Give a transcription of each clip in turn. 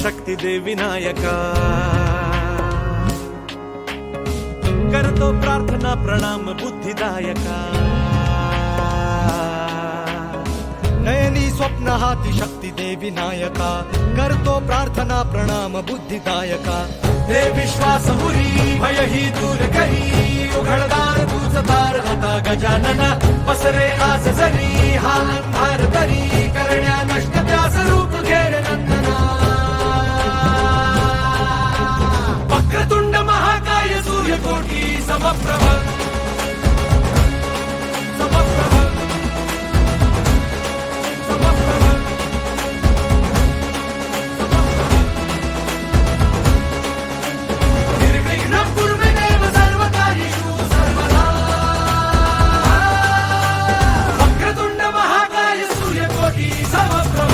शक्ती दे विनायका, करतो प्रार्थना प्रणाम बुद्धिदायका, नयनी स्वप्न हाती शक्ती दे विनायका, करतो प्रार्थना प्रणाम बुद्धिदायका, दे विश्वास मुरी भय ही दूर करी, उघडदार तुझ दार आता गजानना, पसरे आस जरी हा अंधार तरी, करण्या नष्ट त्यास रूप घेर नंदना, वक्रतुंड महाकाय सूर्यकोटी समप्रभ, समप्रभ, समप्रभ, निर्विघ्नं कुर्वदेव सर्वकार्येषु सर्वदा, वक्रतुंड महाकाय सूर्यकोटी समप्रभ।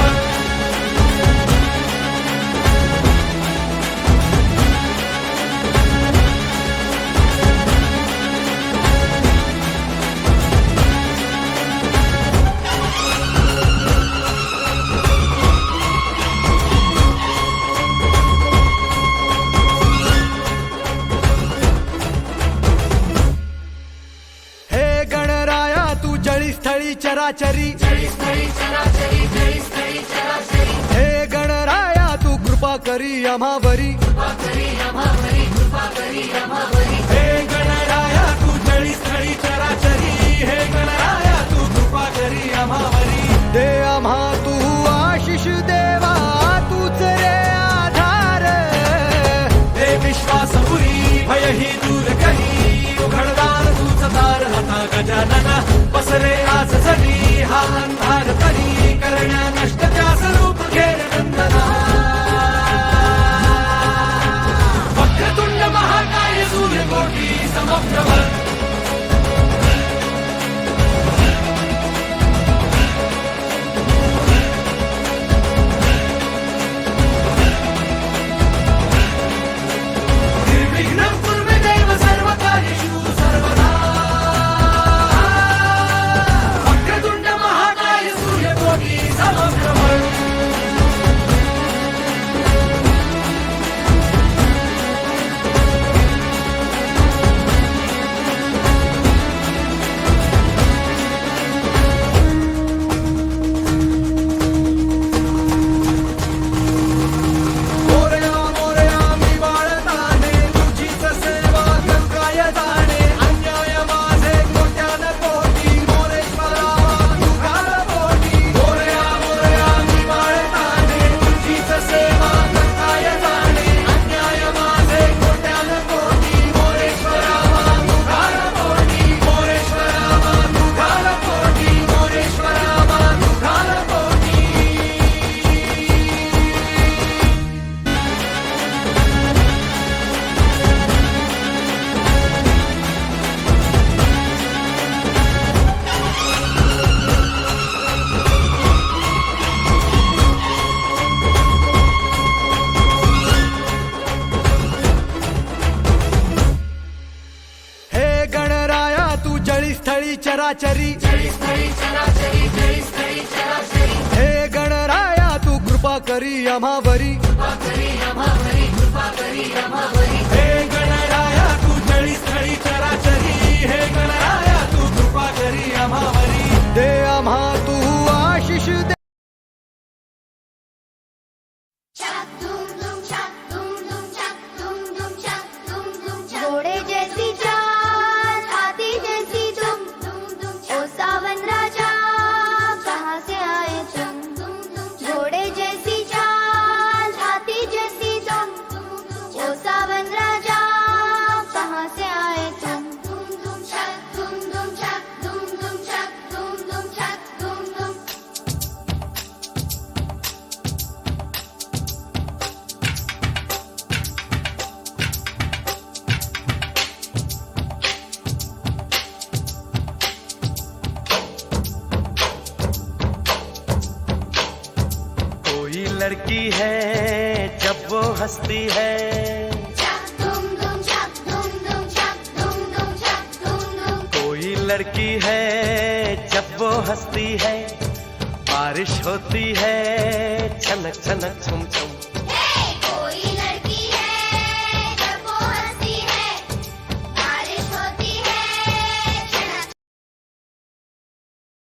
स्थळी चराचरी, हे गणराया तू कृपा करी आम्हावरी, हे गणराया तू जळी स्थळी चराचरी, हे गणराया तू कृपा करी आम्हावरी, दे आम्हा तू आशिष देवा तूच रे आधार, दे विश्वास पुरी भय ही दूर करी, उघडदार तुझ दार आता गजानना, पसरे आज जरी हा अंधार तरी, करण्या नष्ट त्यास रूप घेर नंदना, वक्रतुंड महाकाय सूर्यकोटी समप्रभ। निर्विघ्नं कुर्वदेव सर्वकार्येषु सर्वदा, वक्रतुंड महाकाय सूर्यकोटी समप्रभ। स्थळी चराचरी, हे गणराया तू कृपा करी आम्हावरी, हे गणराया तू जळी स्थळी चराचरी, हे गणराया तू कृपा करी आम्हावरी, दे आम्हा तू आशिष दे, घोड़े जैसी चाल हाथी जैसी तुम, ओ सावन राजा कहाँ से आए तुम, घोड़े जैसी चाल हाथी जैसी तुम, ओ सावन राजा कहाँ से आए तुम, लड़की है जब वो हंसती है, कोई लड़की है जब वो हंसती है, बारिश होती है छनक छनक छुम छुम,